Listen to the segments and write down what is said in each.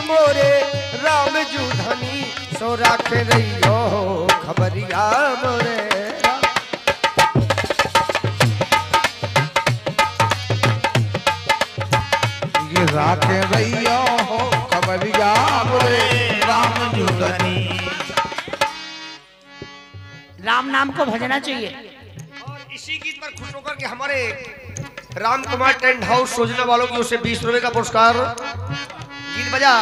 मोरे राम जू धनी सो राख रहियो खबरिया मोरे राखे रहियो हो खबरिया मोरे राम जू धनी। राम नाम को भजना चाहिए। और इसी गीत पर खुश होकर के हमारे राम कुमार टेंट हाउस योजना वालों की ओर से 20 रुपए का पुरस्कार। गीत बजा।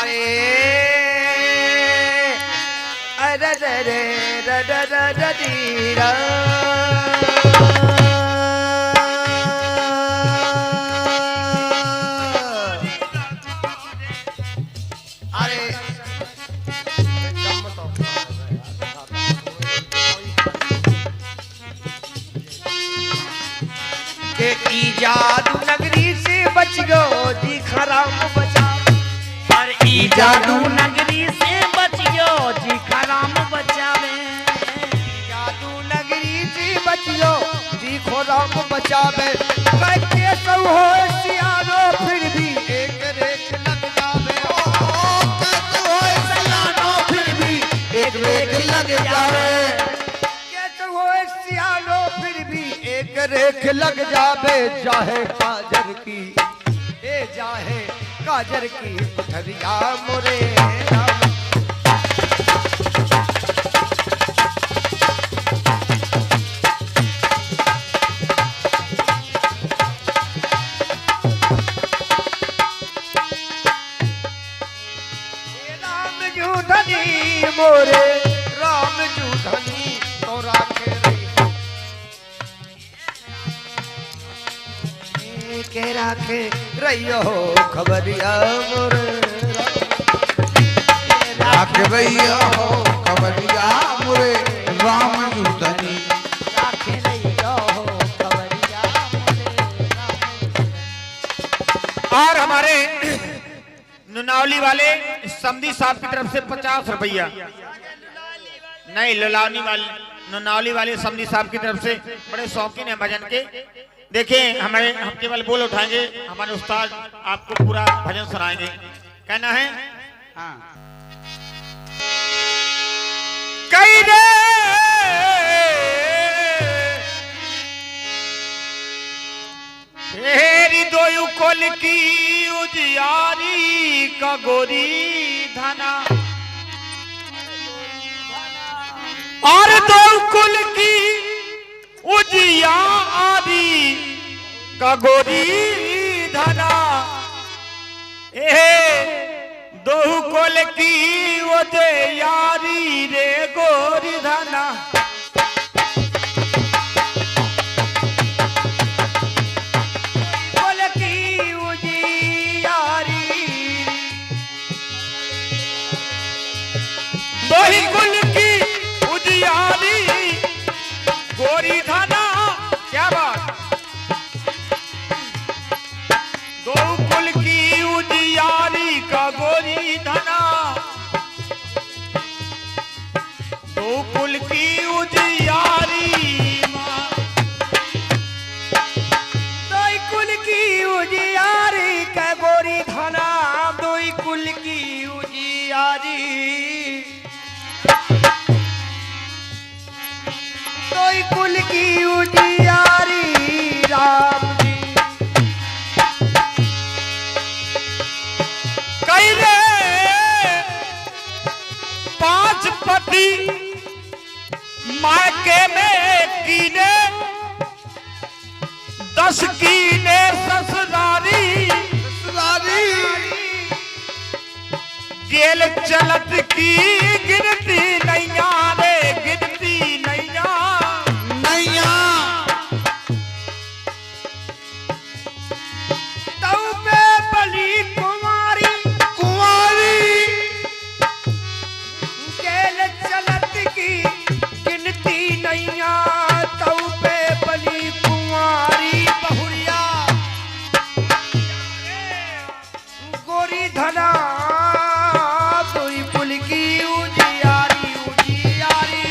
अरे अरे रे रे रे रे दीरा जादू नगरी से बच गयो जी खराम बचा। और ई जादू नगरी से बच गयो जी खराम बचावे। जादू नगरी से बच गयो जी खराम बचावे। कैसे सब हो सियानो फिर भी एक रेख लग जावे। कैसे हो सियानो फिर भी एक रेख लग जावे। कैसे हो सियानो फिर भी एक रेख लग जावे। चाहे काजर की ए चाहे काजर की पथरिया मोरे राम। राम जू धनी मोरे राम जू धनी तो राखे के राखे रहियो खबरिया मोरे राखे रहियो हो खबरिया मोरे राम जू धनी। राखे रहियो खबरिया मोरे राम। और हमारे नुनावली वाले समधी साहब की तरफ से 50 रुपया। नहीं लुलावनी वाले नुनावली वाले समधी साहब की तरफ से बड़े शौकीन है भजन के। देखें हमारे हम केवल बोल उठाएंगे, हमारे उस्ताद आपको पूरा भजन सुनाएंगे। कहना है हाँ। कई रे तेरी दोयु कोल की उजियारी का गोरी धना और दो कुल की उजियारी का गोरी धना दो कुल की उजियारी रे गोरी धना। कुल की उजियारी दो ही कुल की उजियारी गोरी धना। क्या बात। दो कुल की उजियारी का गोरी धना। दो कुल की उजियारी दोई कुल की उजियारी का गोरी धना। दोई कुल की उजियारी दोई कुल की उजियारी राम जी। कई रे 5 पति मायके में कीने 10 कीने ससुरारी। गेल चलत की गिनती नैया रे गिनती नैया नैया तौ पे बली कुमारी कुंवारी गेल चलत की गिनती नैया। तौ पे बली कुमारी बहुरिया गोरी धना। दोई कुल की उजियारी उजियारी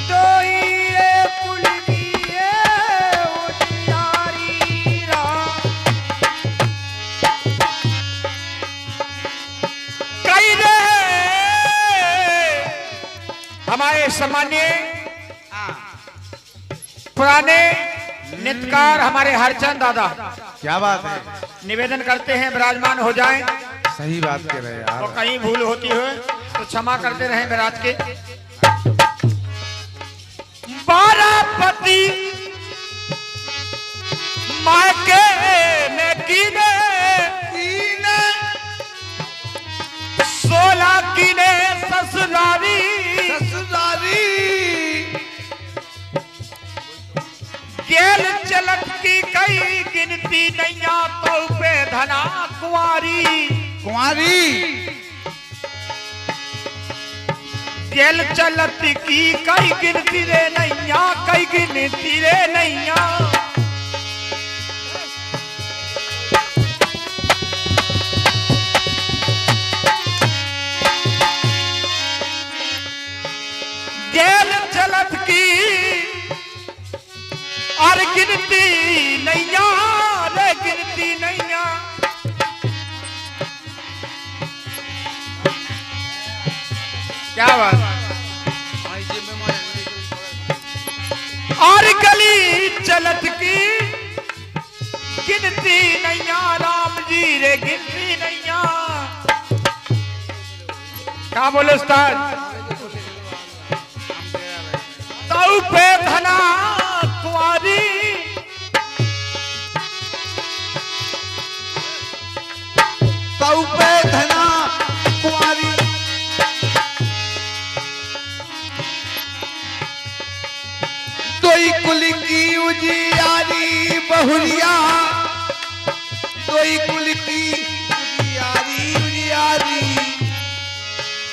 दोई कुल की उजियारी राम। हमारे सम्मानीय पुराने नित्यकार हमारे हरचंद दादा क्या बात है, निवेदन करते हैं विराजमान हो जाएं। सही बात कह रहे हैं यार। तो कहीं भूल होती हो तो क्षमा करते रहें विराज के। बारापति मायके में कीने 16 कीने ससुरारी गेल चलत की कई गिनती नैया तो पे धना कुंवारी गेल चलत की कई गिनती रे नैया, कई गिनती रे नैया। गेल चलत की और गिनती नैया रे गिनती नैया। क्या बात। और गली चलत की गिनती नैया, राम जी रे गिनती नैया। क्या बोले उस्ताद? तऊ पे धना कुंवारी तोई कुल की उजियारी बहुरिया, तोई कुल की उजियारी।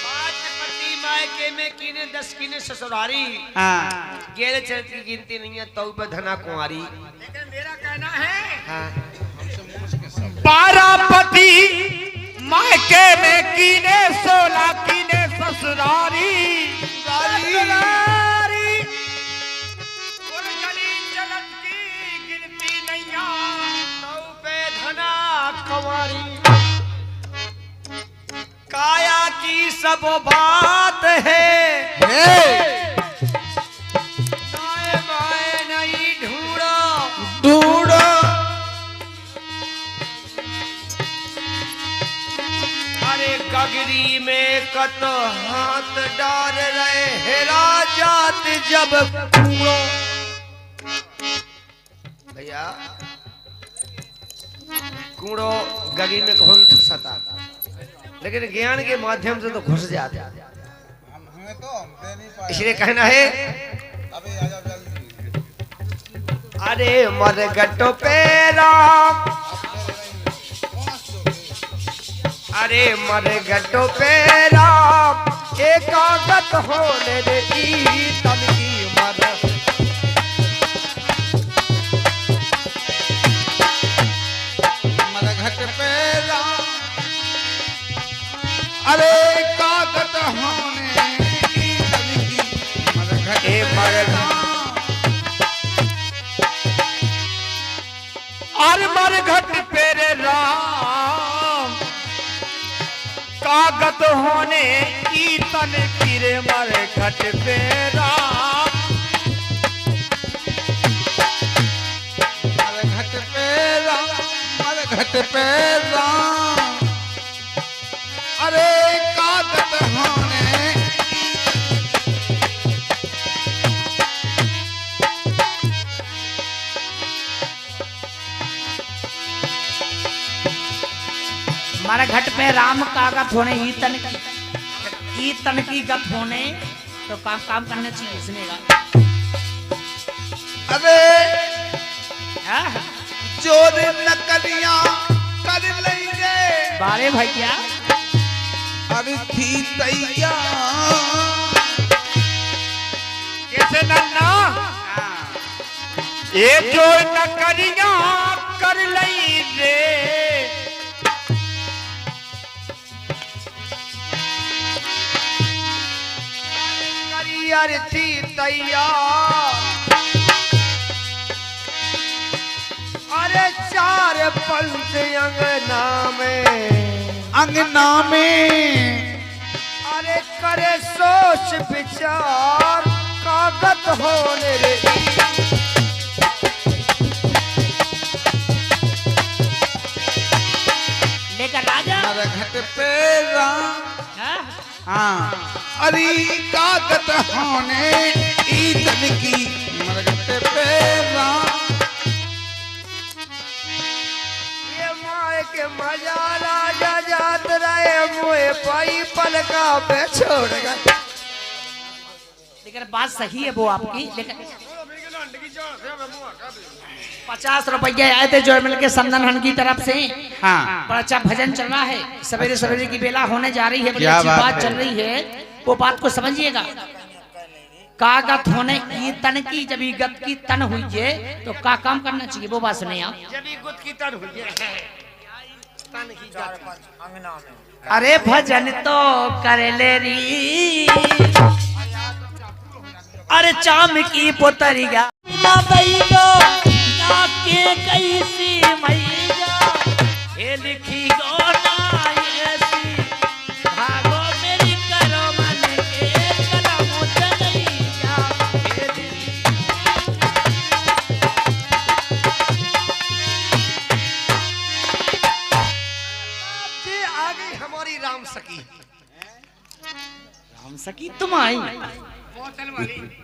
5 पति मायके में कीने 10 कीने ससुरारी गेल चलत की गिनती नहीं है तो पे धना कुंवारी। लेकिन मेरा कहना है हाँ। बारापति मायके में कीने 16 कीने ससुरारी और गली चलत की गिनती नैया तो पे धना कुंवारी। काया की सब बात है, दाएं बाएं नहीं ढूंढो। अरे गगरी में कत हाथ डाल रहे हेरा जात जब कूड़ो। भैया कूड़ो गगरी में कौन ठुसता, लेकिन ज्ञान के माध्यम से तो घुस जाते। इसलिए कहना है अरे मरगटो पे राम, अरे मरगटो पे राम एकागत होने दे तन की मरघट पे राम, अरे कागत होने की मरघट ए मरघट और मरघट पे रे राम कागत होने की तन की रे मरघट पे राम। मरघट पे राम, मरघट पे राम, अरे कागत होने हमारे घट पे राम कागत होने ई तन की गत होने तो काम करना चाहिए इसमें का। अरे हाँ? चोर नकलियां कर लेंगे, बारे भैया अरे थी तैयार। कैसे नन्ना ये जो नकरियां कर लई रे करियर थी तैयार। अरे 4 पंथ अंगना में, अंगना में अरे करे सोच विचार कागत होने रे लेकर राजा हमारे घट पे राम हाँ? हाँ अरे कागत होने ईतन की हमारे घट पे राम ये माए के मजा राजा जात रहे मुए पाई पलका पे छोड़ गए। लेकिन बात सही है वो आपकी, लेकिन 50 रुपये आए थे जोड़मिल के समदन की तरफ से। हाँ बड़ा अच्छा भजन चल रहा है, सवेरे सवेरे की बेला होने जा रही है, बड़ी क्या अच्छी बात बात है। चल रही है, वो बात को समझिएगा। कागत होने की तन की, जब गत की तन हुई है तो का काम करना चाहिए, वो बात सुने आप। जब ये गुद की तर हुई है तन की जात। अरे भजन तो कर ले री, अरे चाम की पोतरिया ना दैलो ना के कैसी मैया, ये लिखी गो ना ऐसी भागो मेरी करो मन के कलम चलैया। ये आ गई हमारी राम सखी। राम सखी तुम आई,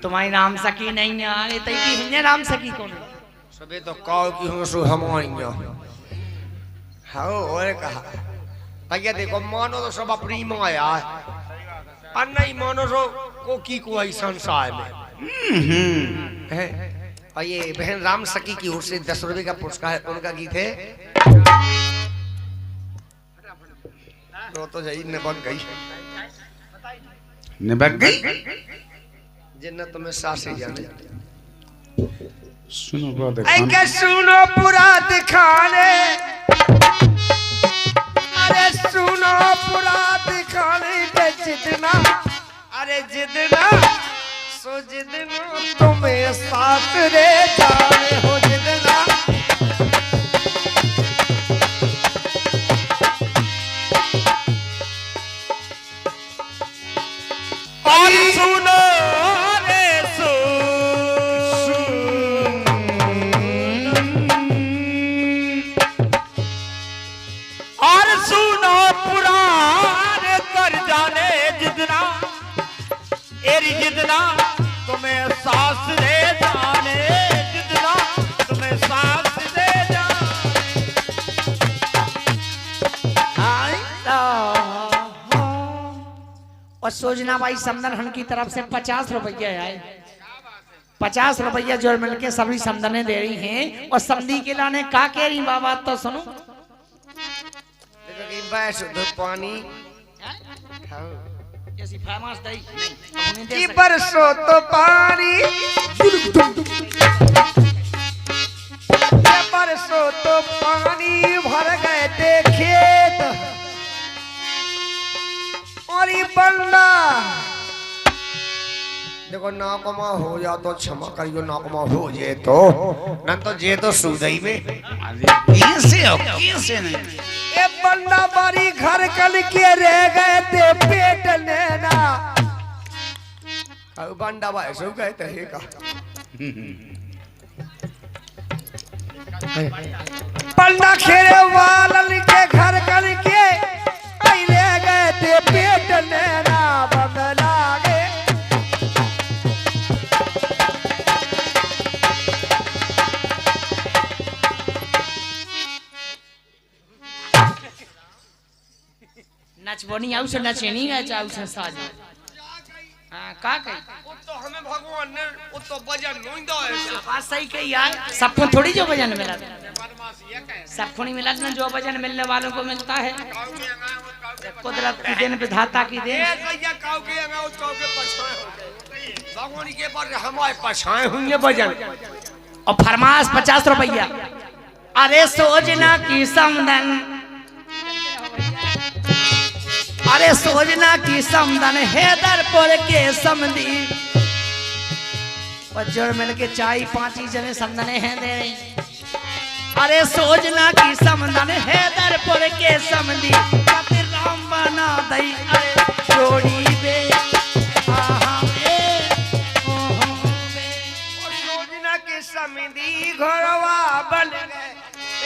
तुम्हारी राम सखी नहीं है, ये तई की है राम सखी कौन है? सबे तो काव की हूँ सो हमारी हाँ और कहा भैया देखो मानो तो सब अपनी माया है और नहीं मानो तो को की कोई संसार में है। और ये बहन राम सखी की ओर से 10 रुपए का पुरस्कार है, उनका गीत है तो जाई निबक गई निबक गई। जन्नत में सासे जाने। सुनो पूरा ऐ दिखाने के सुनो पूरा दिखाने, अरे सुनो पूरा दिखाने के जितना, अरे जितना सो जितना तुम्हें साथ रे जाने हो जितना। और सुनो रे और सुनो पुराण कर जाने जितना, एरी जितना तुम्हें सास दे जाने, जितना तुम्हें सास दे जाने। और सोजना भाई समदन हन की तरफ से 50 रुपये आए, 50 रुपया जोड़ मिल के सभी समदने दे रही हैं। और समधी के लाने का कह रही बाबा तो सुनो। बैठ दो पानी जैसी फेमस दही नहीं की बरसो तो पानी, ये बरसो तो पानी भर गए थे खेत और ये बंदा देखो नाकमा हो जा तो क्षमा करियो, नाकमा हो जे तो न तो जे तो सुधई में कैसे हो कैसे नहीं ये बंदा बारी घर कल के रह गए थे पेट लेना। अब बंदा भाई सो गए थे का बंदा खेरे वालन के घर कल के रह गए थे पेट लेना बदला गए। नचबोनी आउ से नचेनी गए चाउ से साज। हां का कही वो तो हमें भगवान ने वो तो भजन नहीं दो है। बात सही कही यार, सबको थोड़ी जो भजन मिला, सबको नहीं मिला ना, जो भजन मिलने वालों को मिलता है। कुदरत की देन, विधाता की देन। भगवान के पर हमारे पछाए होंगे भजन। और फरमाश 50 रुपया। अरे सोजना की समदन, अरे सोजना की समदन हैदरपुर के समधी। और जोड़ मिल के 4-5 जने समदने हैं दे रही। अरे सोजना की समदन हैदरपुर के समधी, राम बना दई अरे जोड़ी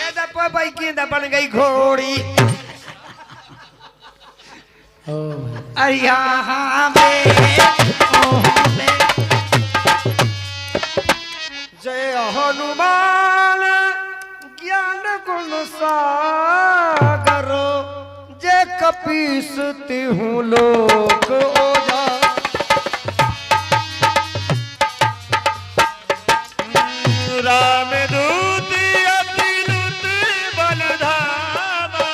गेंदा पर भाई गेंदा बन गई घोड़ी। अरे यहाँ में जय हनुमान ज्ञान गुण सागर, जय कपीस तिहु लोक ओजा। राम दूत अतिनुत बलधामा,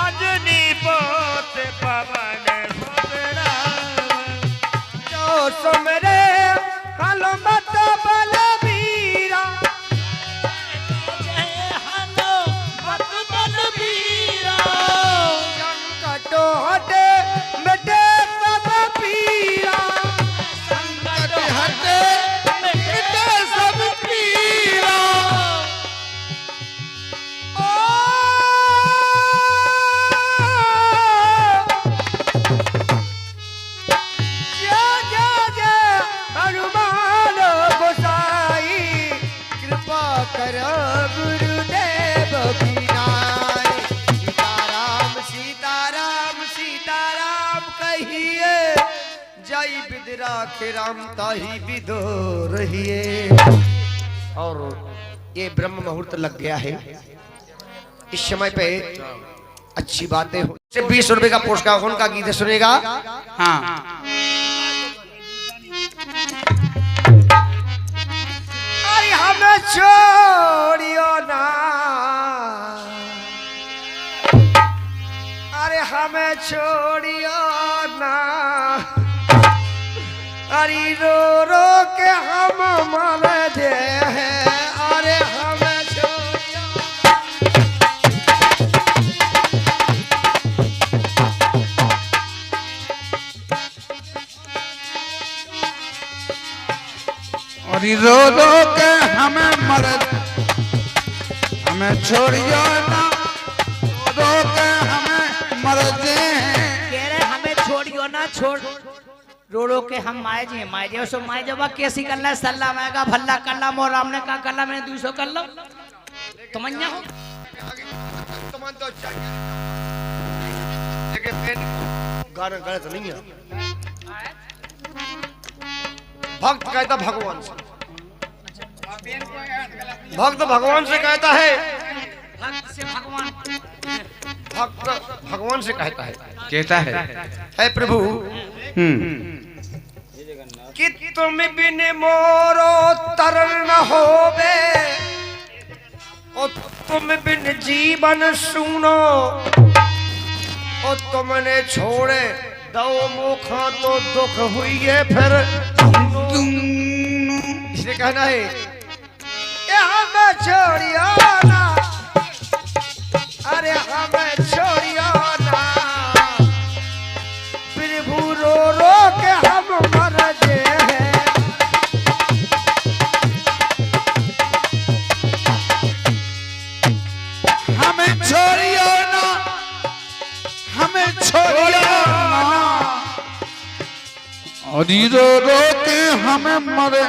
अंजनी पोत पवन सुत राम। जो सुमरे हनुमत बलबीरा, संकट हटे मिटे सब पीरा। संकट हटे मिटे सब पीरा। जय जय जय हनुमान गोसाई, कृपा कर गुरुदेव की नाई। सीताराम सीताराम सीताराम कहिए, जय विद्राख राम ताही विदो रहिए। और ये ब्रह्म मुहूर्त लग गया है, इस समय पे अच्छी बातें हो। 20 रुपए का पुरस्कार उनका गीत सुनेगा। हाँ अरे हमें छोड़ियो ना, अरे हमें छोड़ियो ना, अरे रो रो के हम मर जे हैं। अरे हमें छोड़ियो और रो रो के हमें मर, हमें छोड़ियो ना, रो रो के हमें मर दे। कह रहे हमें छोड़ियो ना, छोड़ रो रो के हम माए जी माए जी। सो माए जब कैसी कर ला सल्ला माएगा भल्ला कर ला। मोर राम ने कहा कर ला, मैंने 200 कर लो। तुम अन्या हो तुम तो चाहिए, लेकिन गाना गलत नहीं है। भक्त कहता भगवान से, भक्त भगवान से कहता है, भक्त से भगवान, भक्त भगवान से कहता कहता है प्रभु कि तुम बिन मोरो तरन न होवे, और तुम बिन जीवन सुनो, और तुमने छोड़े दो मुखा तो दुख हुई है फिर। इसलिए कहना है ये हमें छोड़ियो ना, अरे हमें छोड़ियो ना, प्रभु रो रो के हम मर जे हैं। हमें छोड़ियो ना, हमें छोड़ियो ना, और रो रो के हमें मरे।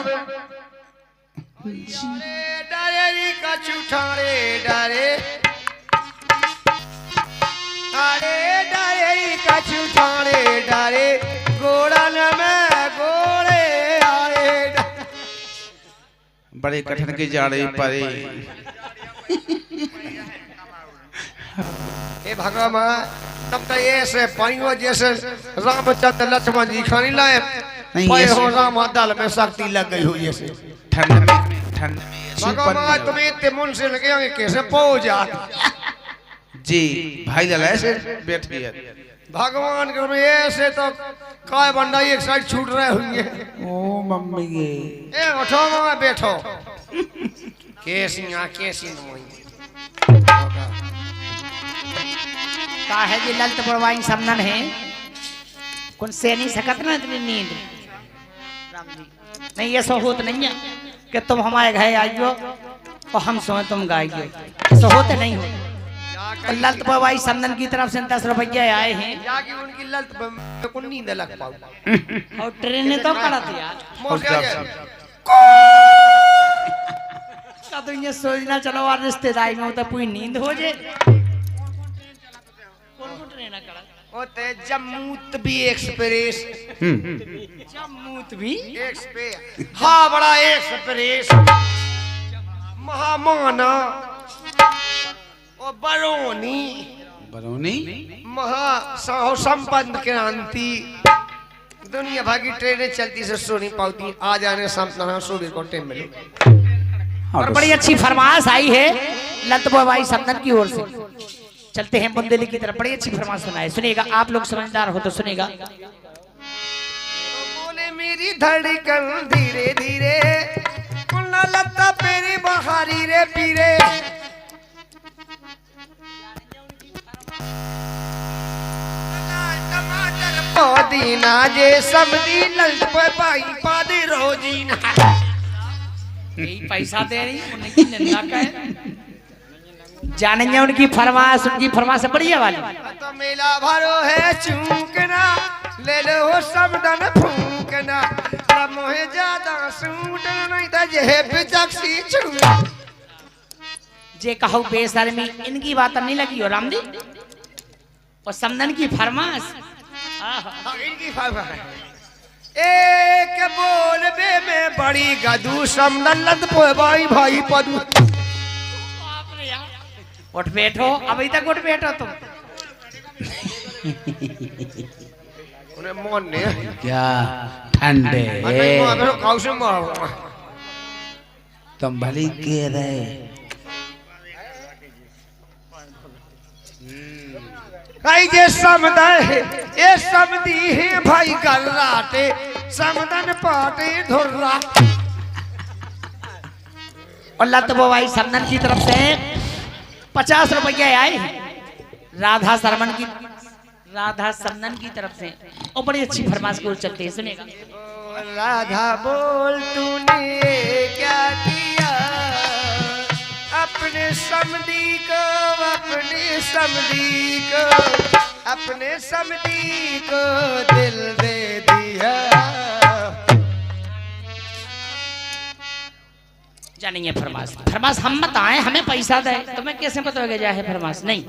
डरे का छुठारे डरे, अरे डरे का छुठारे डरे, गोड़न में गोड़े आए। बड़े कठिन की जाड़ी पड़े। हे भगवान, तब तो ऐसे पाइयों जैसे रामचंद्र लक्ष्मण जी खानी लाए, नहीं, पाए ऐसे- हो राम दल में शक्ति लग गई हो जैसे। ठंड में भगवान तुम्हें इतने मन से लगे होंगे कैसे पहुंच जा। जी भाई लाला ऐसे बैठिए। भगवान के में ऐसे तो काय बंडा एक साइड छूट रहे होंगे। ओ मम्मी ये ए उठो मामा बैठो। कैसी नमोई का है जी ललित बड़वाई समनन है कौन से नहीं सकत ना इतनी नींद राम जी नहीं ये सो होत नहीं है कि तुम हमारे घर आइयो और हम सोए तुम गाइयो सो होते नहीं हो। तो ललित बड़वाई समनन की तरफ से 10 रुपये आए हैं जाके उनकी ललत को नींद लग पाऊ और ट्रेन ने तो करा थी यार। मोसे आ जाए। का तो ये सोचना चलो और रिश्तेदारी में तो पूरी नींद हो जाए। कौन को ट्रेन करा होते जम्मू तवी एक्सप्रेस जम्मू भी एक्सप्रेस हाँ बड़ा एक्सप्रेस महामाना और बरौनी बरौनी महा संपन्न क्रांति दुनिया भर की ट्रेनें चलती से सो नहीं पाती। आ जाने सामना सूर्य को टाइम मिले। और बड़ी अच्छी फरमाइश आई है लतबो भाई समदन की ओर से। चलते हैं बुंदेली की तरफ। बड़ी अच्छी फरमाइश सुनाए, सुनेगा आप लोग समझदार हो तो सुनेगा। बोले मेरी धड़कन धीरे धीरे कुन्ना लता पेरी बहारी रे पीरे टमाटर पौदीना जे समदी ललट पे पाई पादे रोजीना। यही पैसा दे रही उनकी निंदा का है। जानेंगे उनकी फरमाइश बढ़िया वाली। तो मेला भरो है चूकना ले लो समदन फूकना मोहे ज्यादा सूट नहीं था जे पिचक्सी छू जे कहो बेशर्मी इनकी बात नहीं लगी हो राम जी। और समदन की फरमाइश इनकी फरमाइश एक बोल बे में बड़ी गदू समदन लद पोए भाई भाई पदू। उठ बैठो अभी तक उठ बैठो तुम। उन्हें मन ने क्या ठंडे तुम भली के रहे भाई जे समदा है ये समदी है भाई गल्लाटे समदन पाटे धुर्रा। और लतबो भाई समदन की तरफ से 50 रुपया आए राधा समदन की तरफ से। और बड़ी अच्छी फरमाइश की ओर चलते हैं, सुनेगा। राधा बोल तूने क्या किया अपने समदी को दिल दे दिया। जानेंगे फरमाइश हम मत आए हमें पैसा दे तो मैं कैसे बताओगे जा है फरमाइश नहीं।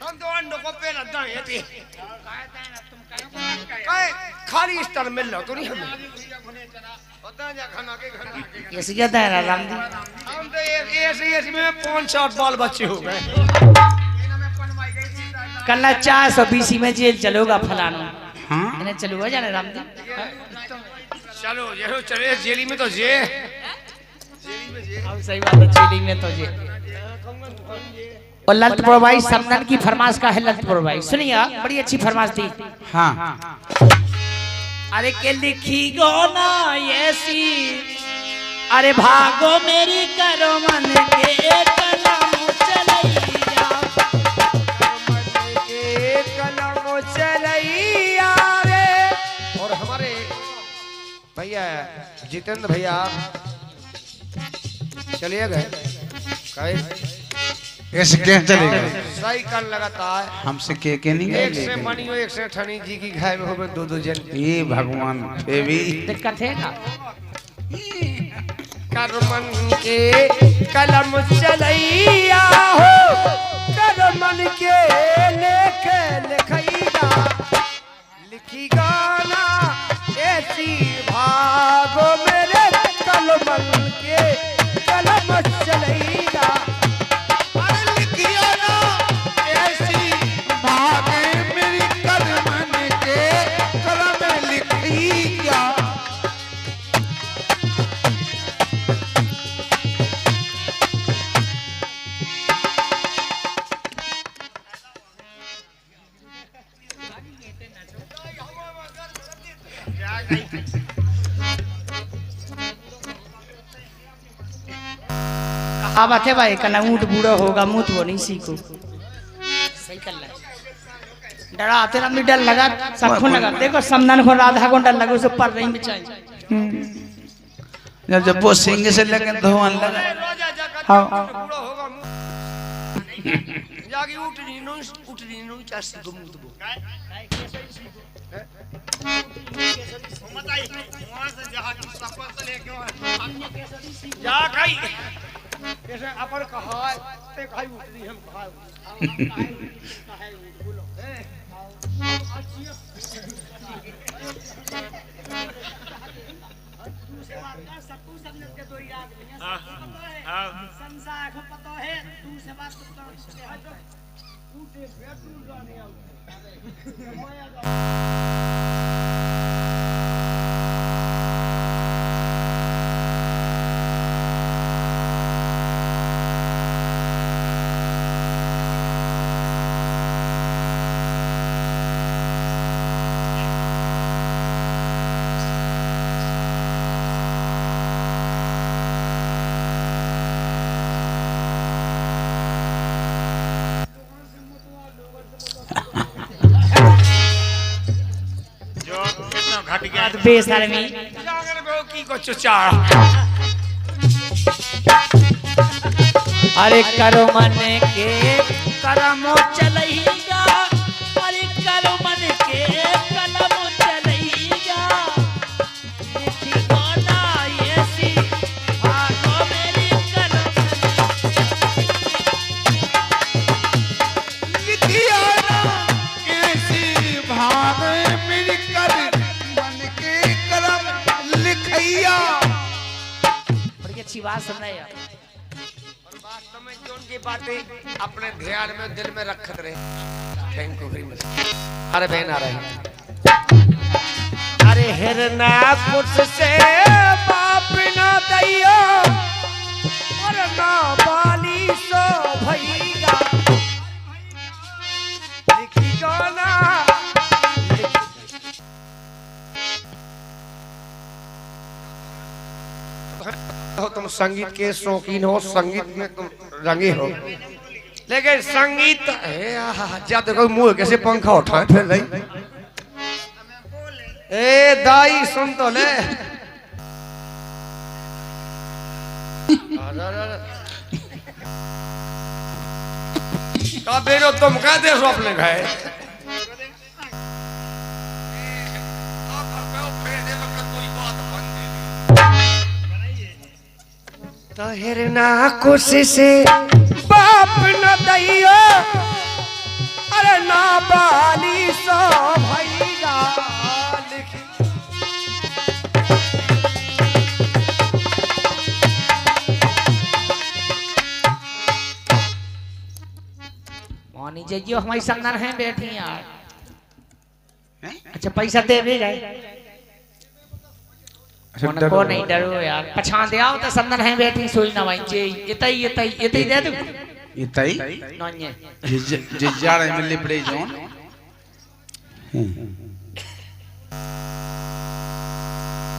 हम तो अंडों को पहला दाएं थे खाली स्तर मिल रहा तो नहीं हमें होता जा खाना के घर कैसे जाता है राम जी। हम तो ऐसे में 5-7 बाल बच्चे हो गए। कल 420 में जेल चलोगा फलाना। हाँ इन्हें चलूगा जाने राम जी। चलो ये चले जेली में तो जे सही बात है जेली में तो जे। और ललितपुर भाई समदन की फरमाइश का है ललितपुर भाई सुनिए बड़ी अच्छी फरमाइश थी। हाँ अरे के लिखी गो ना ऐसी अरे भागो मेरी करो मन के कलम चलैया रे। और हमारे भैया जितेंद्र भैया चलिए गए ऐसे क्या चलेगा सही कर लगाता है हमसे के नहीं एक से मनियो एक से ठनी जी की घाय में हो गए 2-2 जन। ये भगवान पे भी दिक्कत है का करमन के कलम चलैया हो करमन के लेके लिखैया लिखी गाना ऐसी भागो मेरे कलमन के कलम चलैया। हाँ बात है भाई कल ऊँट बूढ़ा होगा मुँह तो नहीं सीखो सही कर डरा आते ना डर लगा सबको लगा देखो समदन को राधा को डर लगा उसे पर नहीं बिचाई जब वो सिंह से लगे धोवन लगा हाँ जागी उठ नहीं नो चासी को मुंह तो मत आई वहां से जहां की सफर से लेके जा गई जैसे अपन कहा ते खाई उठनी हम कहा बोलो संसार को पता है तू से बात बेशर्मी की को चुचाड़ा अरे करो मन के करमो चलैया अरे करो मन के कलमो चलैया लिखी गाना ये सी भागो मेरी कलम लिखिया ना कैसी भाग मेरी कर मन के कलम लिखैया। बड़ी अच्छी बात सुन रहे हैं वास्तव में जो उनकी बातें अपने ध्यान में दिल में रखत रहे। Thank you very much. अरे बहन आ रही अरे हिरना कुछ से बाप ना दैयो और ना बाली सो भईगा लिखी गाना हो तुम संगीत के शौकीन हो संगीत में तुम रंगे हो लेकिन संगीत जब देखो मुंह कैसे पंखा उठाए फिर रही ए दाई सुन तो ले का बेरो तुम कहते हो अपने भाई तो हिरना कोशिश बाप न दैयो अरे ना बाली सो भईगा मोनी जइयो हमारी संगन है बैठी यार अच्छा पैसा दे भी गए को नहीं डरो यार पछान दे आओ तो संदन है बैठी सोई ना भाई जे इतई दे दो इतई नोन्ये जिजाड़ मिली पड़े जोन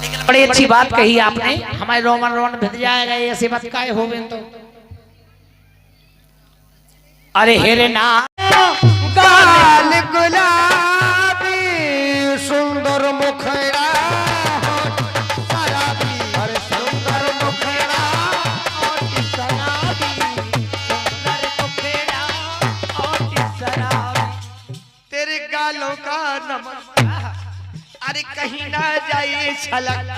लेकिन बड़ी अच्छी बात कही आपने हमारे रोमन भिद जाएगा ऐसे मत काय होवे तो अरे हिरना गाल गुलाबी सुंदर मुखड़ा का नमन अरे कहीं ना जाए छलक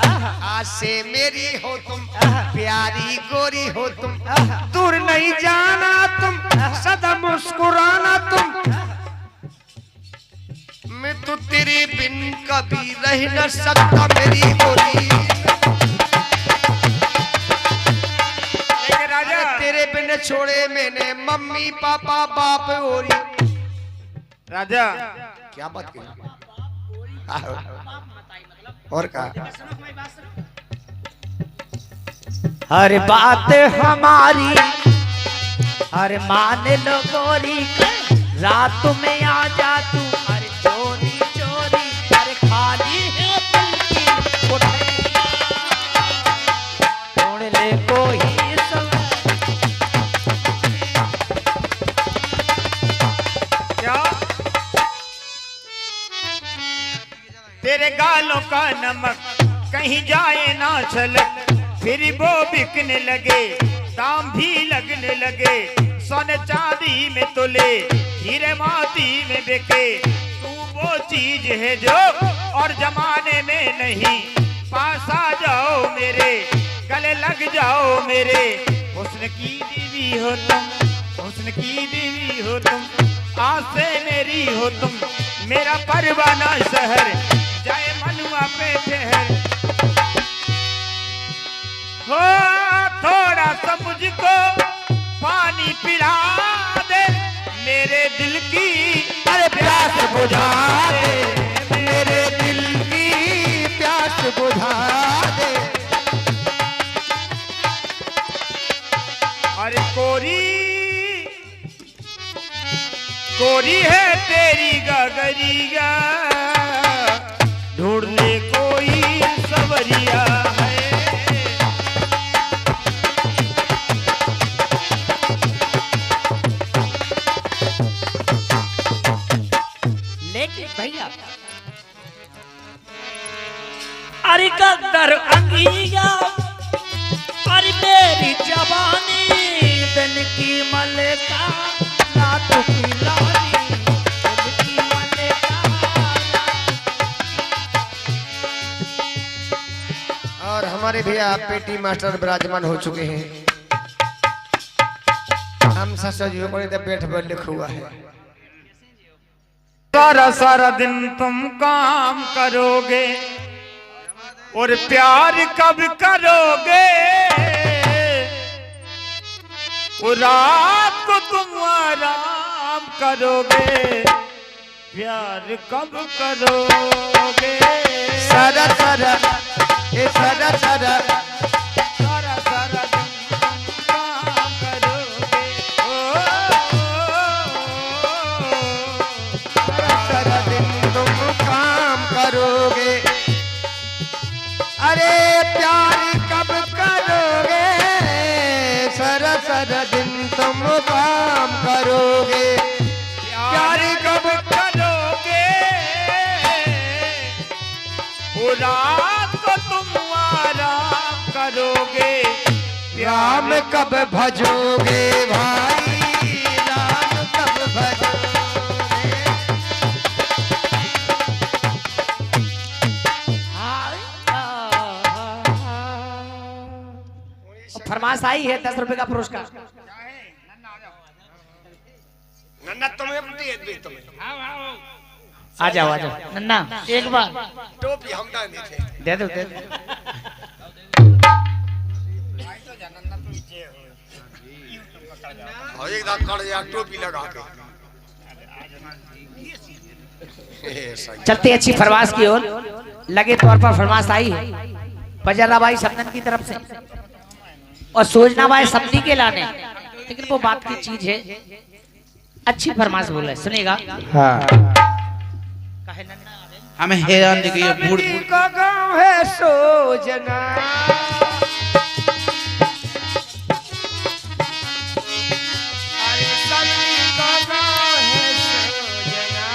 आज से मेरी हो तुम प्यारी गोरी हो तुम दूर नहीं जाना तुम सदा मुस्कुराना तुम मैं तो तेरे बिन कभी रह न सकता मेरी गोरी राजा तेरे बिन छोड़े मैंने मम्मी पापा बाप ओरी राजा क्या बात की और का हर बात हमारी हर मान लो गोरी रात में आ जा तू हर चोरी चोरी हर खाली है छोड़ ले कोई तेरे गालों का नमक कहीं जाए ना छलक फिर वो बिकने लगे दाम भी लगने लगे सोने चांदी में तोले हीरे मोती में बिके तू वो चीज है जो और जमाने में नहीं पास आ जाओ मेरे गले लग जाओ मेरे हुस्न की देवी हो तुम, हुस्न की देवी हो तुम, आंखें मेरी हो तुम, मेरा परवाना शहर जाए मनुआ पे ठहर। हो थोड़ा सा मुझको पानी पिला दे, मेरे दिल की अरे प्यास बुझा दे, मेरे दिल की प्यास बुझा दे। अरे कोरी कोरी है तेरी गगरिया, ढूंढ ले कोई सवरिया है। लेकिन भैया अरे कदर अंगिया, अरे मेरी जवानी दिल की मलका रात की रानी, दिल की मलका। और हमारे भैया पेटी मास्टर विराजमान हो चुके हैं। हम ससुर को पेट पर लिखा हुआ है। सारा सारा दिन तुम काम करोगे और प्यार कब करोगे, और रात को तुम आराम करोगे, प्यार कब करोगे। सारा सारा ये सारा सारा सारा सारा दिन तुम काम करोगे, सारा दिन तुम काम करोगे, अरे प्यार कब करोगे, सारा सारा दिन तुम काम करोगे, प्यार कब करोगे, वो रात को तुम आराम करोगे, राम कब भजोगे भाई, राम कब भजोगे। फरमाइश आई है 10 रुपए का पुरस्कार। नन्ना तुम्हें तुम्हें आ जाओ नन्ना, एक बार टोपी हम नहीं थे। दे दो दे दो। और एक दांत काट दिया टोपी लगा के। चलते अच्छी फरमाइश की ओर। लगे तौर पर फरमाइश आई है बजरा भाई सबनन की तरफ से और सोजना भाई सबनी के लाने, लेकिन वो बात की चीज है, अच्छी फरमाइश बोला है, सुनेगा। हाँ हमें हैरान देखिए बूढ़ का गाँव है सोजना, अरे सबनी का गाँव है सोजना,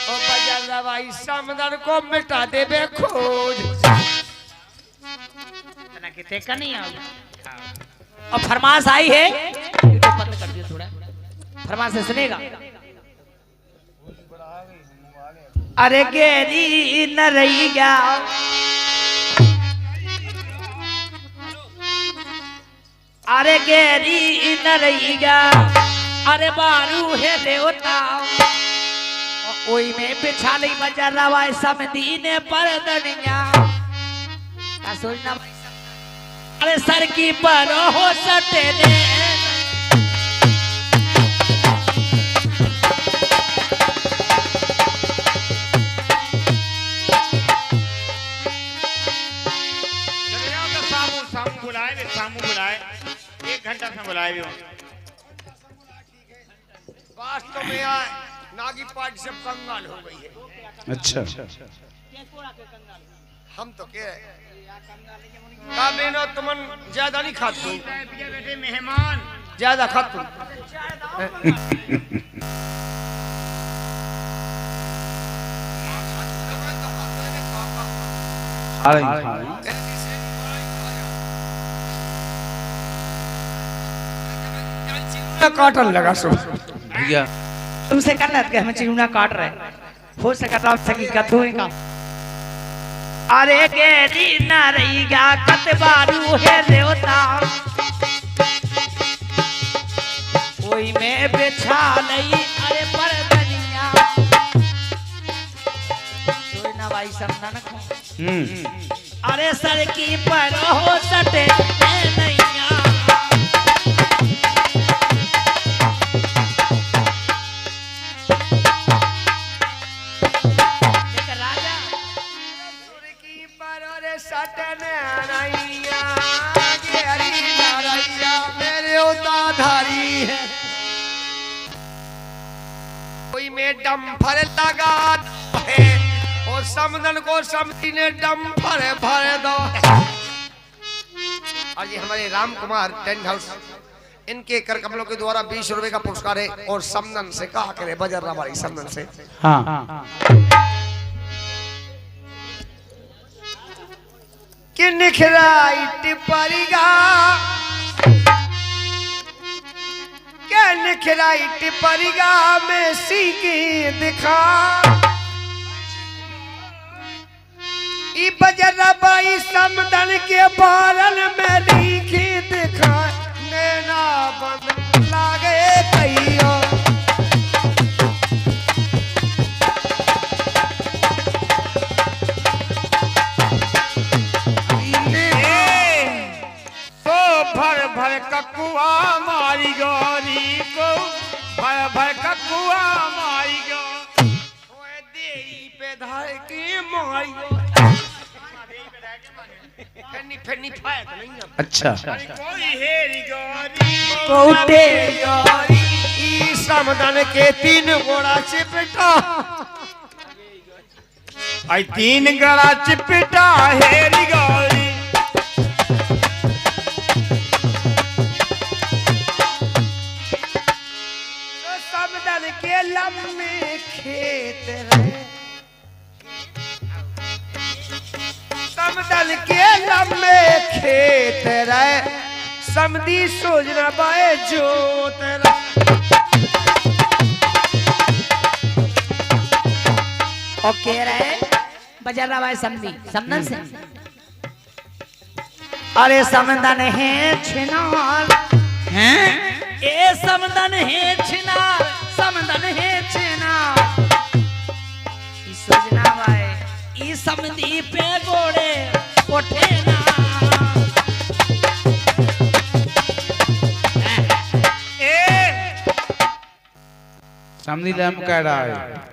ओ बजरा भाई समदन को मिटा दे बे खोज। का नहीं और फरमाइश आई है, तो बंद कर दिया थोड़ा, फरमाइश से सुनेगा। अरे गेरी न रही गया, अरे गेरी न रही गया, अरे बारू है देवता ओई में बिछा नहीं बजा रवा समदीने पर दनिया का सोचना। अरे सर की पर हो सटे ने सामू बुलाए 1 घंटा से बुलाए भी वास्तव में यार नागी पार्टी से कंगाल हो गई है। अच्छा हम तो क्या का बेनो तुमन ज्यादा नहीं खाते, बेटे मेहमान ज्यादा खाते। काटन लगा सो भैया तुमसे कहना कि हमें चिड़ुना काट रहे, हो सकता सकी कथुए का। अरे गेरी ना रही गया कत बारू है देवता कोई में बिछा लई अरे परदनिया कोई ना भाई समझा ना खो अरे सर की पर हो सटे नैया कोई में डम्फर लगा है और समदन को समधी ने डम्फर भर दो। आज ये हमारे राम कुमार टेंट हाउस इनके कर कमलों के द्वारा 20 रुपए का पुरस्कार है और समदन से कहा करे बजर वाली समदन से हाँ कि निखराई टिपरिगा क्या निखराई टिपरिगा में सीखी दिखा ई बजरा बाई समदन के बारन में लिखी दिखा नैना बंद लागे कहियो भर भर ककुआ मारी गोरी को भर भर ककुआ मारी गो ओए देई पे धार की माई फन्नी फायद नहीं है। अच्छा कोई हेरी गोरी कोटे यारी ई समदन के 3 घोड़ा चिपटा आई 3 गड़ा चिपटा हेरी गोरी समदन के लम्बे खेत रहे समदन के लम्बे खेत रहे समधी सोजना बाए जोत ओके रहे बजरा भाई समझी समझन से अरे समदन है छिनाल हैं ए समदन है छिनाल समदन है छिनाल ई सोजना भाई ई समधी पे गोड़े उठे ना समझी लम कह रहा है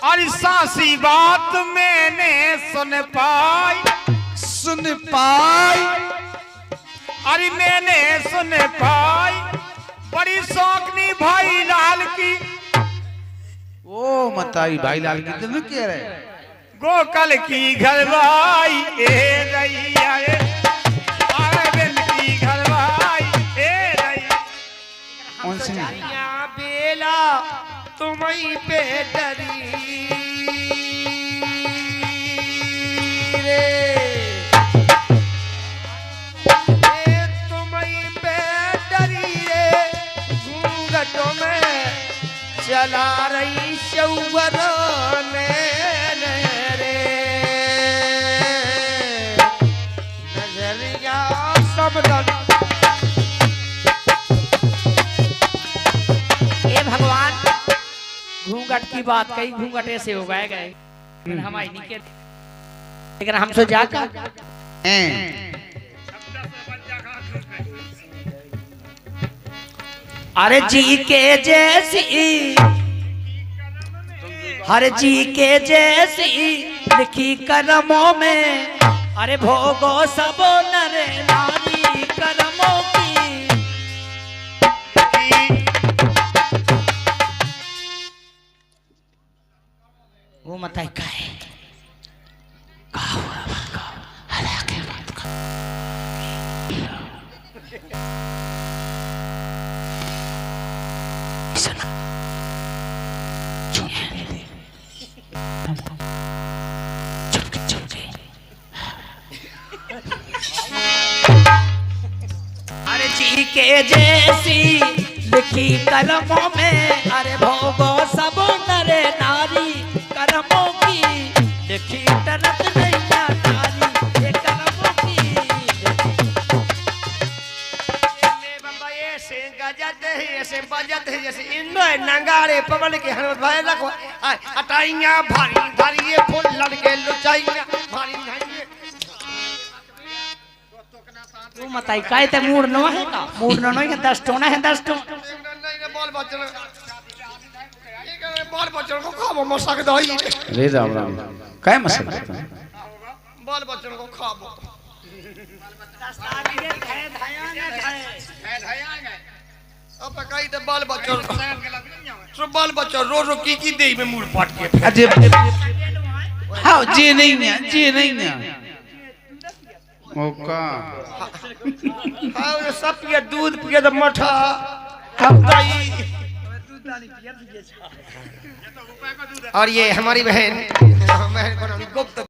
और सासी बात मैंने सुन पाई अरे मैंने सुन पाई बड़ी शौकनी भाई लाल की ओ मताई भाई लाल की तो कह रहे गोकल की घरवाई ए रैया ए अरविंद की घरवाई ए रैया कौन सी या बेला तुम्हें पे डरी रे तुम्हें पे डरी रे घूंघटों में चला रही शौवर ने रे नजरिया समदन ए भगवान घूंघट की बात कही घूंघट ऐसे हो गए हम आई नहीं के लेकिन हमसे जाकर अरे जी के जैसी हर जी के जैसी लिखी कलमों में अरे भोगो सब नर नारी कलमों की वो मताई का है अरे जी के जैसी लिखी कलमों में अरे भोगो सब नरे नारी कलमों की लिखी टनक नहीं नारी ये कलमों की ऐसे गजत है ऐसे बजत गए नंगारे पवन के हनुमत भाई रखो अटाइया भारी भारी ये फूल लड़के लुचाइया भारी भारी तू मताई काय ते मूड न है का मूड न है 10 टोना है 10 टोना नहीं बाल बच्चन बाल बच्चन को खाबो मसक दही रे राम राम काय मसक बाल बच्चन को खाबो अब कहीं तो बाल बच्चन रो की दे में मूड फाट के अजय हाँ जी नहीं ना ओका हाँ सब पिए दूध पिए तो मठा हम दही और ये हमारी बहन को गुप्त